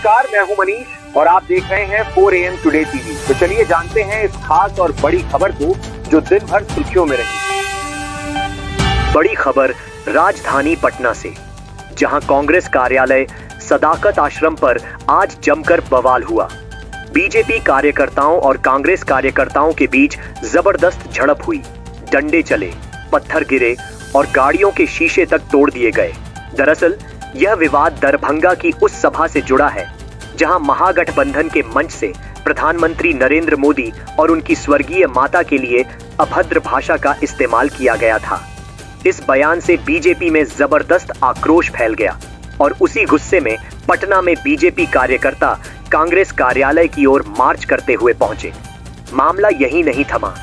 नमस्कार, मैं हूं मनीष और आप देख रहे हैं 4 AM टुडे टीवी। तो चलिए जानते हैं इस खास और बड़ी खबर को जो दिन भर सुर्खियों में रही। बड़ी खबर राजधानी पटना से, जहां कांग्रेस कार्यालय सदाकत आश्रम पर आज जमकर बवाल हुआ। बीजेपी कार्यकर्ताओं और कांग्रेस कार्यकर्ताओं के बीच जबरदस्त झड़प हुई। डंडे चले, पत्थर गिरे और गाड़ियों के शीशे तक तोड़ दिए गए। दरअसल यह विवाद दरभंगा की उस सभा से जुड़ा है जहां महागठबंधन के मंच से प्रधानमंत्री नरेंद्र मोदी और उनकी स्वर्गीय माता के लिए अभद्र भाषा का इस्तेमाल किया गया था। इस बयान से बीजेपी में जबरदस्त आक्रोश फैल गया और उसी गुस्से में पटना में बीजेपी कार्यकर्ता कांग्रेस कार्यालय की ओर मार्च करते हुए पहुंचे। मामला यहीं नहीं थमा,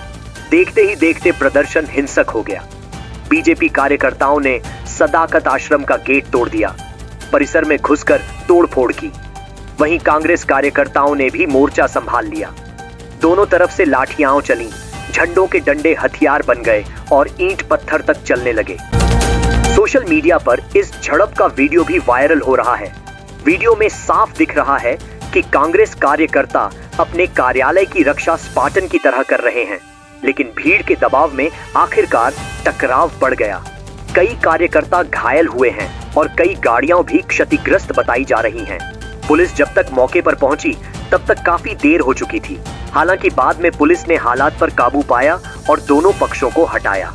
देखते ही देखते प्रदर्शन हिंसक हो गया। बीजेपी कार्यकर्ताओं ने सदाकत आश्रम का गेट तोड़ दिया, परिसर में घुसकर तोड़फोड़ की। वहीं कांग्रेस कार्यकर्ताओं ने भी मोर्चा संभाल लिया। दोनों तरफ से लाठियां चलीं, झंडों के डंडे हथियार बन गए और ईंट पत्थर तक चलने लगे। सोशल मीडिया पर इस झड़प का वीडियो भी वायरल हो रहा है। वीडियो में साफ दिख रहा है कि कांग्रेस कार्यकर्ता अपने कार्यालय की रक्षा स्पार्टन की तरह कर रहे हैं, लेकिन भीड़ के दबाव में आखिरकार टकराव बढ़ गया। कई कार्यकर्ता घायल हुए हैं और कई गाड़ियां भी क्षतिग्रस्त बताई जा रही हैं। पुलिस जब तक मौके पर पहुंची तब तक काफी देर हो चुकी थी। हालांकि बाद में पुलिस ने हालात पर काबू पाया और दोनों पक्षों को हटाया।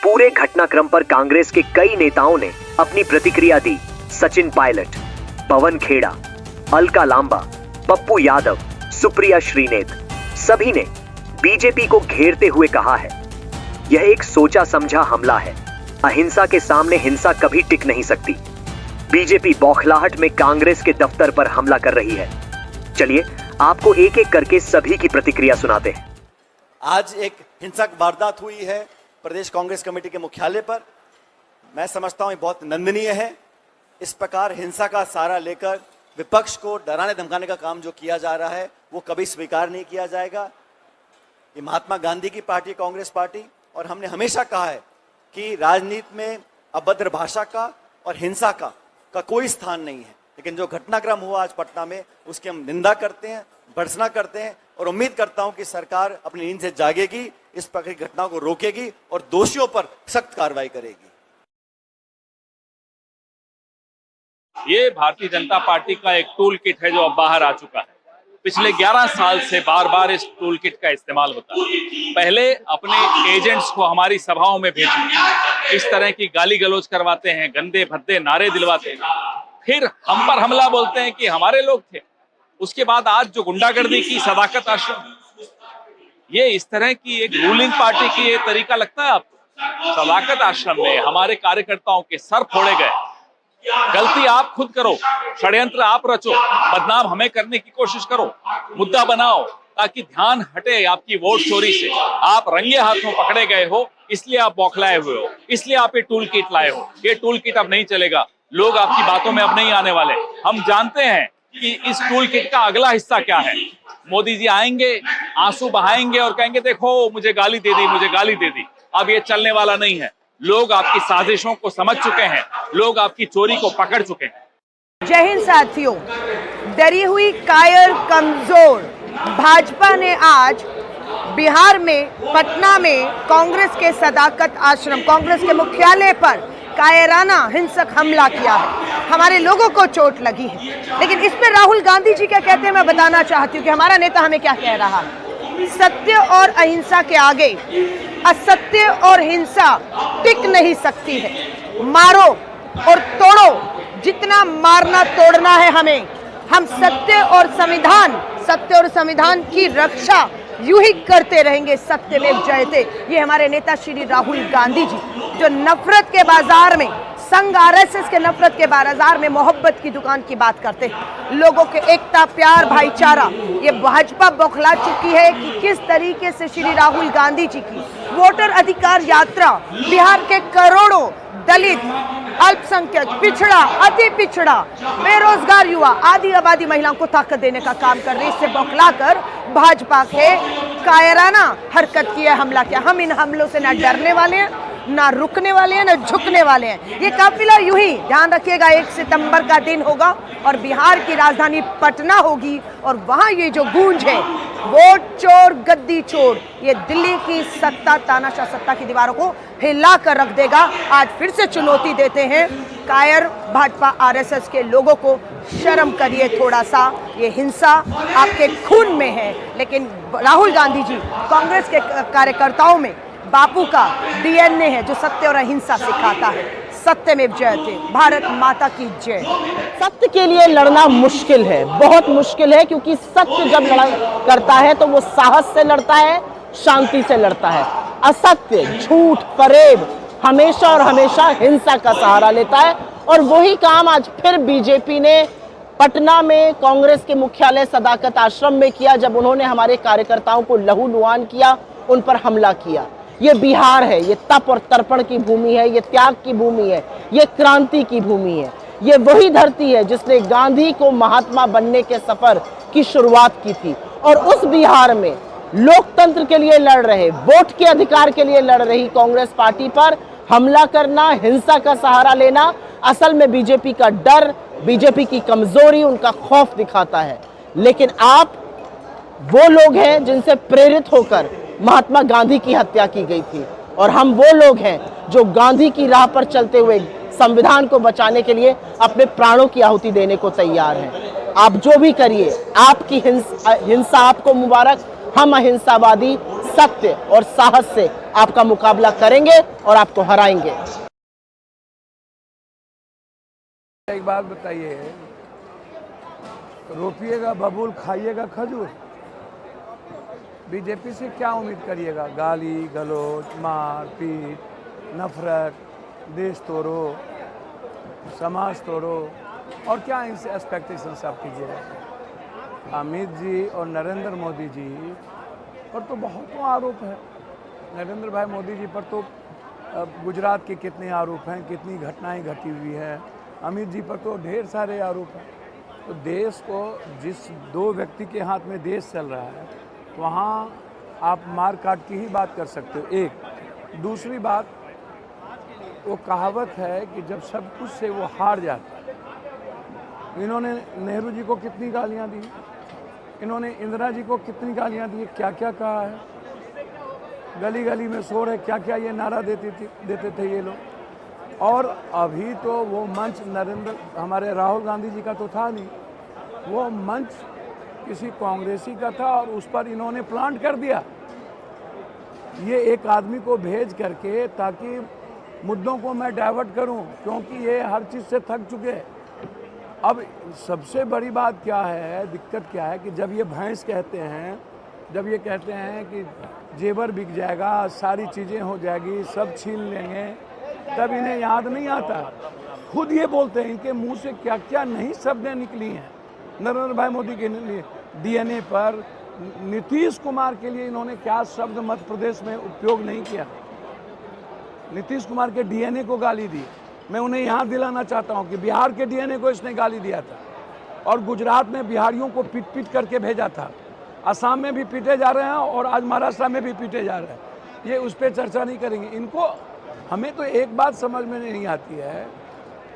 पूरे घटनाक्रम पर कांग्रेस के कई नेताओं ने अपनी प्रतिक्रिया दी। सचिन पायलट, पवन खेड़ा, अलका लांबा, पप्पू यादव, सुप्रिया श्रीनेत, सभी ने बीजेपी को घेरते हुए कहा है, यह एक सोचा समझा हमला है। अहिंसा के सामने हिंसा कभी टिक नहीं सकती। बीजेपी बौखलाहट में कांग्रेस के दफ्तर पर हमला कर रही है। चलिए आपको एक एक करके सभी की प्रतिक्रिया सुनाते हैं। आज एक हिंसक वारदात हुई है प्रदेश कांग्रेस कमेटी के मुख्यालय पर। मैं समझता हूं ये बहुत निंदनीय है। इस प्रकार हिंसा का सहारा लेकर विपक्ष को डराने धमकाने का काम जो किया जा रहा है वो कभी स्वीकार नहीं किया जाएगा। ये महात्मा गांधी की पार्टी कांग्रेस पार्टी, और हमने हमेशा कहा है कि राजनीति में अभद्र भाषा का और हिंसा का कोई स्थान नहीं है। लेकिन जो घटनाक्रम हुआ आज पटना में उसकी हम निंदा करते हैं, भर्त्सना करते हैं और उम्मीद करता हूं कि सरकार अपनी नींद से जागेगी, इस प्रकार की घटनाओं को रोकेगी और दोषियों पर सख्त कार्रवाई करेगी। ये भारतीय जनता पार्टी का एक टूल किट है जो अब बाहर आ चुका है। पिछले 11 साल से बार बार इस टूल किट का इस्तेमाल होता है। पहले अपने एजेंट्स को हमारी सभाओं में भेजते, इस तरह की गाली गलौज करवाते हैं, गंदे भद्दे नारे दिलवाते हैं, फिर हम पर हमला बोलते हैं कि हमारे लोग थे। उसके बाद आज जो गुंडागर्दी की सदाकत आश्रम, ये इस तरह की एक रूलिंग पार्टी की ये तरीका लगता है आपको? सदाकत आश्रम में हमारे कार्यकर्ताओं के सर फोड़े गए। गलती आप खुद करो, षड्यंत्र आप रचो, बदनाम हमें करने की कोशिश करो, मुद्दा बनाओ ताकि ध्यान हटे आपकी वोट चोरी से। आप रंगे हाथों पकड़े गए हो, इसलिए आप बौखलाए हुए हो, इसलिए आप ये टूल किट लाए हो। ये टूल किट अब नहीं चलेगा, लोग आपकी बातों में अब नहीं आने वाले। हम जानते हैं कि इस टूल किट का अगला हिस्सा क्या है। मोदी जी आएंगे, आंसू बहाएंगे और कहेंगे देखो मुझे गाली दे दी, मुझे गाली दे दी। अब ये चलने वाला नहीं है। लोग आपकी साजिशों को समझ चुके हैं, लोग आपकी चोरी को पकड़ चुके हैं। जय हिंद साथियों। डरी हुई, कायर, कमजोर भाजपा ने आज बिहार में पटना में कांग्रेस के सदाकत आश्रम, कांग्रेस के मुख्यालय पर कायराना हिंसक हमला किया है। हमारे लोगों को चोट लगी है, लेकिन इस पर राहुल गांधी जी क्या कहते हैं मैं बताना चाहती हूँ कि हमारा नेता हमें क्या कह रहा है। सत्य और अहिंसा के आगे असत्य और हिंसा टिक नहीं सकती है। मारो और तोड़ो, जितना मारना तोड़ना है हमें। हम सत्य और संविधान की रक्षा यूं ही करते रहेंगे। सत्यमेव जयते। ये हमारे नेता श्री राहुल गांधी जी जो नफरत के बाजार में, संघ आरएसएस के नफरत के बाजार में मोहब्बत की दुकान की बात करते हैं। लोगों के एकता, प्यार, भाईचारा, ये भाजपा बौखला चुकी है कि किस तरीके से श्री राहुल गांधी जी की वोटर अधिकार यात्रा बिहार के करोड़ों दलित, अल्पसंख्यक, पिछड़ा, अति पिछड़ा, बेरोजगार युवा, आदि आबादी महिलाओं को ताकत देने का काम कर रही है। इससे बौखलाकर भाजपा के कायराना हरकत की है, हमला किया। हम इन हमलों से ना डरने वाले हैं, ना रुकने वाले हैं, ना झुकने वाले हैं। ये काफिला यूं ही, ध्यान रखिएगा, 1 सितंबर का दिन होगा और बिहार की राजधानी पटना होगी और वहां ये जो गूंज है, वोट चोर गद्दी चोर, ये दिल्ली की सत्ता, तानाशाह सत्ता की दीवारों को हिला कर रख देगा। आज फिर से चुनौती देते हैं कायर भाजपा आरएसएस के लोगों को, शर्म करिए थोड़ा सा। ये हिंसा आपके खून में है, लेकिन राहुल गांधी जी, कांग्रेस के कार्यकर्ताओं में बापू का डीएनए है जो सत्य और अहिंसा सिखाता है। सत्यमेव जयते। भारत माता की जय। सत्य के लिए लड़ना मुश्किल है, बहुत मुश्किल है, क्योंकि सत्य जब लड़ाई करता है तो वो साहस से लड़ता है, शांति से लड़ता है। असत्य, झूठ, फरेब हमेशा और हमेशा हिंसा का सहारा लेता है। और वही काम आज फिर बीजेपी ने पटना में कांग्रेस के मुख्यालय सदाकत आश्रम में किया, जब उन्होंने हमारे कार्यकर्ताओं को लहूलुहान किया, उन पर हमला किया। ये बिहार है, ये तप और तर्पण की भूमि है, ये त्याग की भूमि है, ये क्रांति की भूमि है। ये वही धरती है जिसने गांधी को महात्मा बनने के सफर की शुरुआत की थी। और उस बिहार में लोकतंत्र के लिए लड़ रहे, वोट के अधिकार के लिए लड़ रही कांग्रेस पार्टी पर हमला करना, हिंसा का सहारा लेना, असल में बीजेपी का डर, बीजेपी की कमजोरी, उनका खौफ दिखाता है। लेकिन आप वो लोग हैं जिनसे प्रेरित होकर महात्मा गांधी की हत्या की गई थी, और हम वो लोग हैं जो गांधी की राह पर चलते हुए संविधान को बचाने के लिए अपने प्राणों की आहुति देने को तैयार हैं। आप जो भी करिए, आपकी हिंसा आपको मुबारक। हम अहिंसावादी सत्य और साहस से आपका मुकाबला करेंगे और आपको हराएंगे। एक बात बताइए, रोपिएगा बबूल, खाइएगा खजूर। बीजेपी से क्या उम्मीद करिएगा? गाली गलौज, मार पीट, नफरत, देश तोड़ो, समाज तोड़ो, और क्या इनसे एक्सपेक्टेशंस आप कीजिएगा? अमित जी और नरेंद्र मोदी जी पर तो बहुतों आरोप है। नरेंद्र भाई मोदी जी पर तो गुजरात के कितने आरोप हैं, कितनी घटनाएं घटी हुई हैं। अमित जी पर तो ढेर सारे आरोप हैं। तो देश को, जिस 2 व्यक्ति के हाथ में देश चल रहा है, वहाँ आप मार काट की ही बात कर सकते हो। एक दूसरी बात, वो कहावत है कि जब सब कुछ से वो हार जाता है। इन्होंने नेहरू जी को कितनी गालियाँ दी, इन्होंने इंदिरा जी को कितनी गालियाँ दी, क्या क्या कहा है। गली गली में शोर है, क्या क्या ये नारा देते थे ये लोग। और अभी तो वो मंच हमारे राहुल गांधी जी का तो था नहीं, वो मंच किसी कांग्रेसी का था और उस पर इन्होंने प्लांट कर दिया। ये एक आदमी को भेज करके ताकि मुद्दों को मैं डाइवर्ट करूं, क्योंकि ये हर चीज़ से थक चुके हैं। अब सबसे बड़ी बात क्या है, दिक्कत क्या है कि जब ये भैंस कहते हैं, जब ये कहते हैं कि जेवर बिक जाएगा, सारी चीज़ें हो जाएगी, सब छीन लेंगे, तब इन्हें याद नहीं आता। खुद ये बोलते हैं, इनके मुंह से क्या क्या नहीं शब्दें निकली हैं नरेंद्र भाई मोदी के लिए, डीएनए पर, नीतीश कुमार के लिए इन्होंने क्या शब्द मध्य प्रदेश में उपयोग नहीं किया। नीतीश कुमार के डीएनए को गाली दी। मैं उन्हें यहाँ दिलाना चाहता हूँ कि बिहार के डीएनए को इसने गाली दिया था और गुजरात में बिहारियों को पीट पीट करके भेजा था। असम में भी पीटे जा रहे हैं और आज महाराष्ट्र में भी पीटे जा रहे हैं। ये उस पर चर्चा नहीं करेंगे। इनको, हमें तो एक बात समझ में नहीं आती है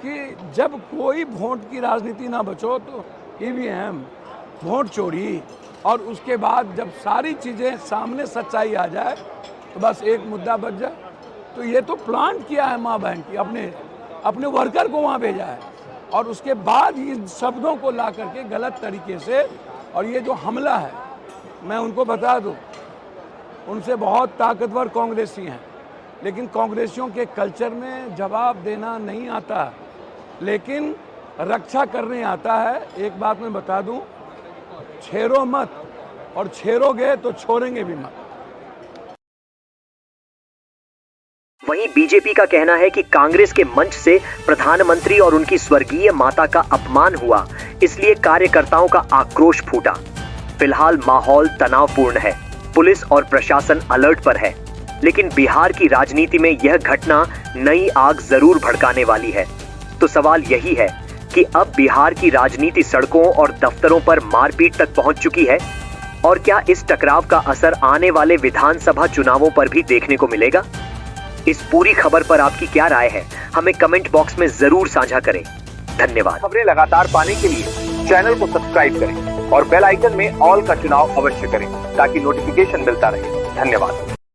कि जब कोई वोट की राजनीति ना बचो तो ईवीएम, वोट चोरी, और उसके बाद जब सारी चीज़ें सामने सच्चाई आ जाए तो बस एक मुद्दा बच जाए। तो ये तो प्लांट किया है माँ बहन की, अपने वर्कर को वहाँ भेजा है और उसके बाद इन शब्दों को ला करके गलत तरीके से, और ये जो हमला है, मैं उनको बता दूँ, उनसे बहुत ताकतवर कांग्रेसी हैं, लेकिन कांग्रेसियों के कल्चर में जवाब देना नहीं आता, लेकिन रक्षा करने आता है। एक बात मैं बता दूं, छेड़ो मत, और छेड़ोगे तो छोड़ेंगे भी मत। वहीं बीजेपी का कहना है कि कांग्रेस के मंच से प्रधानमंत्री और उनकी स्वर्गीय माता का अपमान हुआ, इसलिए कार्यकर्ताओं का आक्रोश फूटा। फिलहाल माहौल तनावपूर्ण है, पुलिस और प्रशासन अलर्ट पर है, लेकिन बिहार की राजनीति में यह घटना नई आग जरूर भड़काने वाली है। तो सवाल यही है कि अब बिहार की राजनीति सड़कों और दफ्तरों पर मारपीट तक पहुंच चुकी है, और क्या इस टकराव का असर आने वाले विधानसभा चुनावों पर भी देखने को मिलेगा? इस पूरी खबर पर आपकी क्या राय है, हमें कमेंट बॉक्स में जरूर साझा करें। धन्यवाद। खबरें लगातार पाने के लिए चैनल को सब्सक्राइब करें और बेल आइकन में ऑल का चुनाव अवश्य करें ताकि नोटिफिकेशन मिलता रहे। धन्यवाद।